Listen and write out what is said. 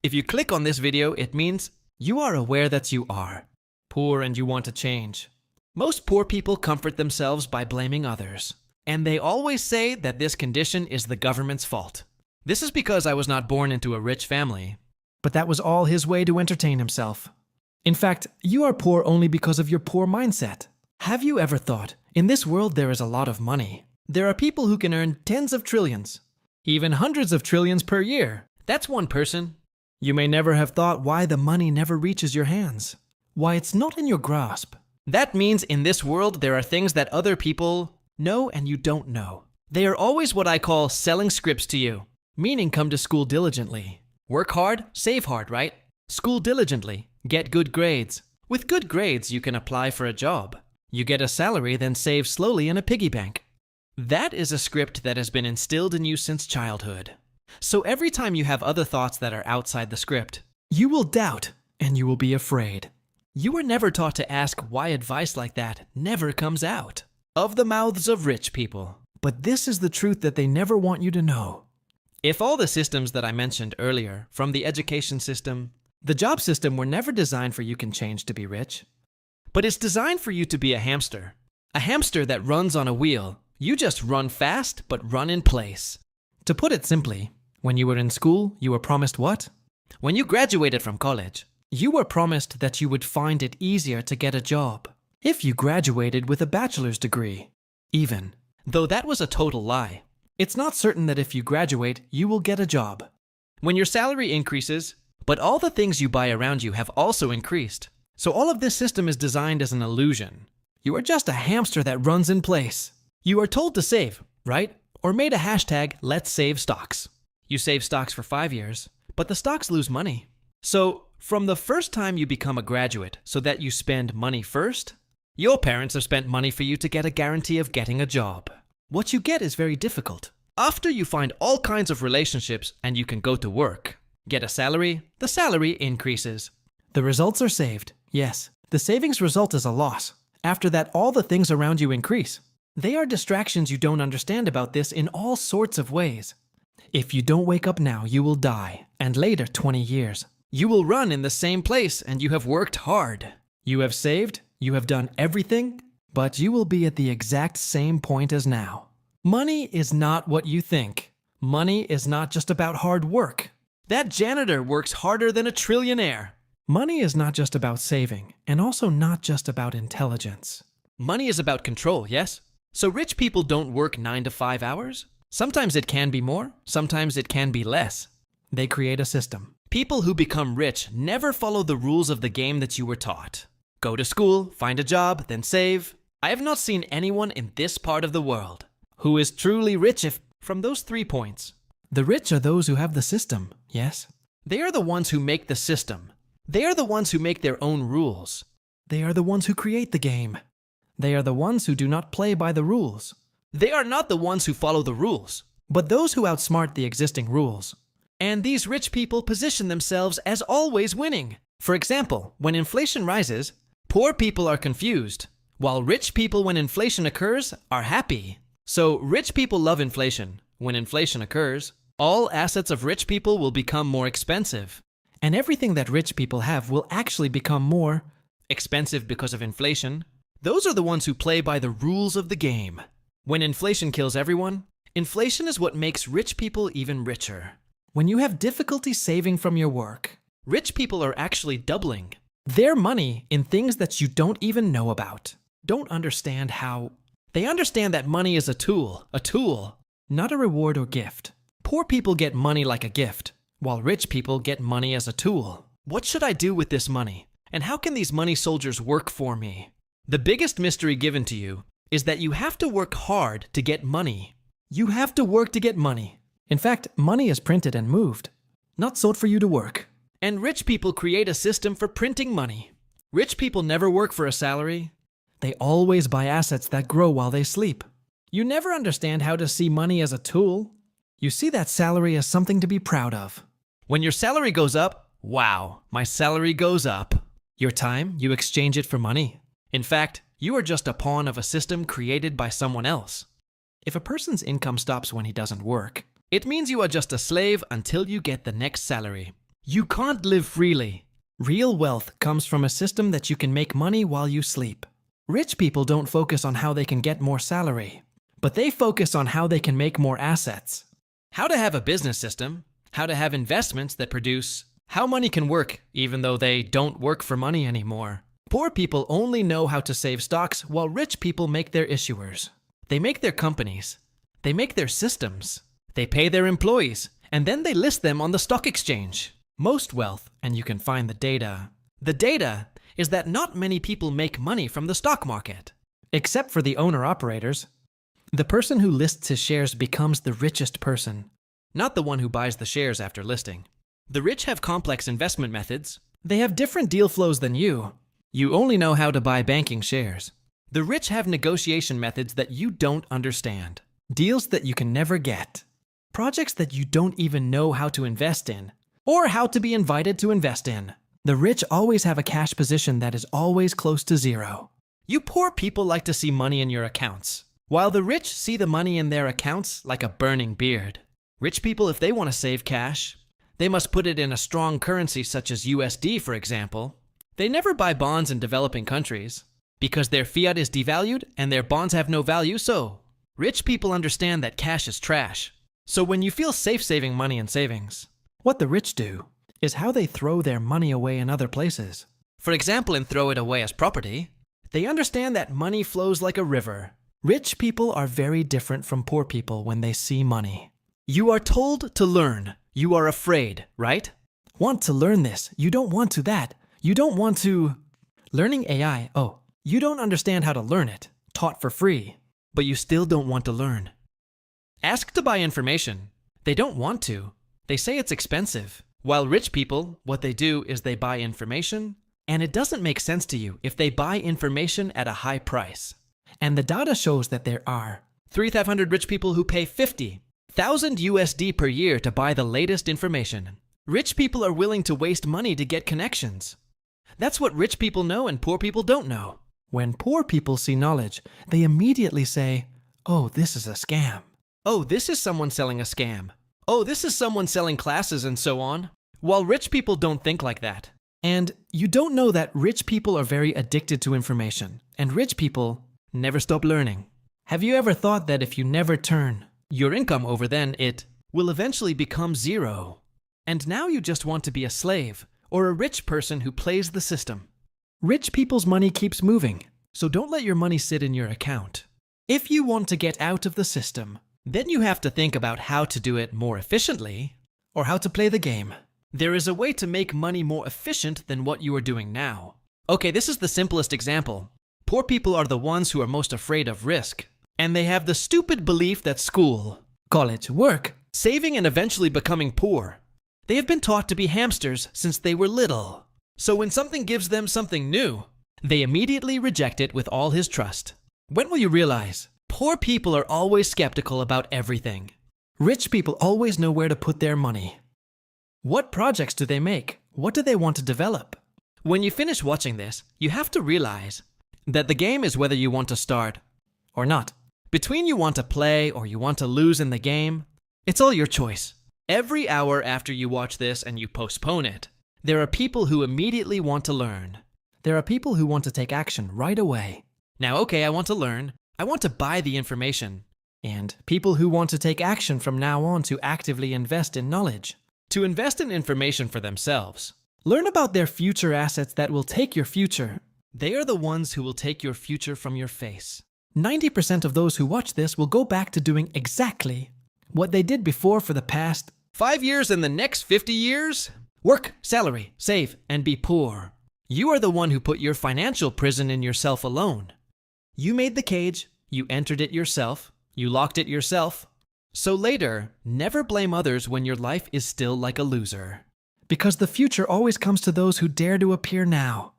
If you click on this video, it means you are aware that you are poor and you want to change. Most poor people comfort themselves by blaming others, and they always say that this condition is the government's fault. This is because I was not born into a rich family. But that was all his way to entertain himself. In fact, you are poor only because of your poor mindset. Have you ever thought, in this world there is a lot of money. There are people who can earn tens of trillions, even hundreds of trillions per year. That's one person. You may never have thought why the money never reaches your hands, why it's not in your grasp. That means in this world there are things that other people know and you don't know. They are always what I call selling scripts to you, meaning come to school diligently. Work hard, save hard, right? School diligently, get good grades. With good grades, you can apply for a job. You get a salary, then save slowly in a piggy bank. That is a script that has been instilled in you since childhood. So every time you have other thoughts that are outside the script, you will doubt and you will be afraid. You were never taught to ask why advice like that never comes out of the mouths of rich people. But this is the truth that they never want you to know. If all the systems that I mentioned earlier, from the education system, the job system, were never designed for you can change to be rich, but it's designed for you to be a hamster that runs on a wheel. You just run fast, but run in place. To put it simply, when you were in school, you were promised what? When you graduated from college, you were promised that you would find it easier to get a job if you graduated with a bachelor's degree. Even though that was a total lie. It's not certain that if you graduate, you will get a job. When your salary increases, but all the things you buy around you have also increased. So all of this system is designed as an illusion. You are just a hamster that runs in place. You are told to save, right? Or made a hashtag, let's save stocks. You save stocks for 5 years, but the stocks lose money. So from the first time you become a graduate so that you spend money first, your parents have spent money for you to get a guarantee of getting a job. What you get is very difficult. After you find all kinds of relationships and you can go to work, get a salary, the salary increases. The results are saved. Yes, the savings result is a loss. After that, all the things around you increase. They are distractions you don't understand about this in all sorts of ways. If you don't wake up now, you will die, and later 20 years. You will run in the same place and you have worked hard. You have saved, you have done everything, but you will be at the exact same point as now. Money is not what you think. Money is not just about hard work. That janitor works harder than a trillionaire. Money is not just about saving, and also not just about intelligence. Money is about control, yes? So rich people don't work 9 to 5 hours. Sometimes it can be more, sometimes it can be less. They create a system. People who become rich never follow the rules of the game that you were taught. Go to school, find a job, then save. I have not seen anyone in this part of the world who is truly rich from those 3 points. The rich are those who have the system, yes? They are the ones who make the system. They are the ones who make their own rules. They are the ones who create the game. They are the ones who do not play by the rules. They are not the ones who follow the rules, but those who outsmart the existing rules. And these rich people position themselves as always winning. For example, when inflation rises, poor people are confused, while rich people, when inflation occurs, are happy. So rich people love inflation. When inflation occurs, all assets of rich people will become more expensive. And everything that rich people have will actually become more expensive because of inflation. Those are the ones who play by the rules of the game. When inflation kills everyone, inflation is what makes rich people even richer. When you have difficulty saving from your work, rich people are actually doubling their money in things that you don't even know about. Don't understand how. They understand that money is a tool, not a reward or gift. Poor people get money like a gift, while rich people get money as a tool. What should I do with this money? And how can these money soldiers work for me? The biggest mystery given to you is that you have to work hard to get money. You have to work to get money. In fact, money is printed and moved, not sold for you to work. And rich people create a system for printing money. Rich people never work for a salary. They always buy assets that grow while they sleep. You never understand how to see money as a tool. You see that salary as something to be proud of. When your salary goes up, wow, my salary goes up. Your time, you exchange it for money. In fact, you are just a pawn of a system created by someone else. If a person's income stops when he doesn't work, it means you are just a slave until you get the next salary. You can't live freely. Real wealth comes from a system that you can make money while you sleep. Rich people don't focus on how they can get more salary, but they focus on how they can make more assets. How to have a business system, how to have investments that produce, how money can work even though they don't work for money anymore. Poor people only know how to save stocks while rich people make their issuers. They make their companies. They make their systems. They pay their employees, and then they list them on the stock exchange. Most wealth, and you can find the data. The data is that not many people make money from the stock market. Except for the owner-operators. The person who lists his shares becomes the richest person, not the one who buys the shares after listing. The rich have complex investment methods. They have different deal flows than you. You only know how to buy banking shares. The rich have negotiation methods that you don't understand. Deals that you can never get. Projects that you don't even know how to invest in, or how to be invited to invest in. The rich always have a cash position that is always close to zero. You poor people like to see money in your accounts, while the rich see the money in their accounts like a burning beard. Rich people, if they want to save cash, they must put it in a strong currency such as USD, for example. They never buy bonds in developing countries, because their fiat is devalued and their bonds have no value, so rich people understand that cash is trash. So when you feel safe saving money in savings, what the rich do is how they throw their money away in other places. For example, in throw it away as property, they understand that money flows like a river. Rich people are very different from poor people when they see money. You are told to learn. You are afraid, right? Want to learn this. You don't want to that. You don't want to... Learning AI, oh, you don't understand how to learn it. Taught for free. But you still don't want to learn. Ask to buy information. They don't want to. They say it's expensive. While rich people, what they do is they buy information, and it doesn't make sense to you if they buy information at a high price. And the data shows that there are 3,500 rich people who pay 50,000 USD per year to buy the latest information. Rich people are willing to waste money to get connections. That's what rich people know and poor people don't know. When poor people see knowledge, they immediately say, oh, this is a scam. Oh, this is someone selling a scam. Oh, this is someone selling classes and so on. While rich people don't think like that. And you don't know that rich people are very addicted to information, and rich people never stop learning. Have you ever thought that if you never turn your income over, then it will eventually become zero? And now you just want to be a slave or a rich person who plays the system. Rich people's money keeps moving, so don't let your money sit in your account. If you want to get out of the system, then you have to think about how to do it more efficiently or how to play the game. There is a way to make money more efficient than what you are doing now. Okay, this is the simplest example. Poor people are the ones who are most afraid of risk, and they have the stupid belief that school, college, work, saving and eventually becoming poor. They have been taught to be hamsters since they were little. So when something gives them something new, they immediately reject it with all his trust. When will you realize? Poor people are always skeptical about everything. Rich people always know where to put their money. What projects do they make? What do they want to develop? When you finish watching this, you have to realize that the game is whether you want to start or not. Between you want to play or you want to lose in the game, it's all your choice. Every hour after you watch this and you postpone it, there are people who immediately want to learn. There are people who want to take action right away. Now, okay, I want to learn. I want to buy the information. And people who want to take action from now on to actively invest in knowledge. To invest in information for themselves. Learn about their future assets that will take your future. They are the ones who will take your future from your face. 90% of those who watch this will go back to doing exactly what they did before for the past 5 years and the next 50 years. Work, salary, save, and be poor. You are the one who put your financial prison in yourself alone. You made the cage, you entered it yourself, you locked it yourself. So later, never blame others when your life is still like a loser. Because the future always comes to those who dare to appear now.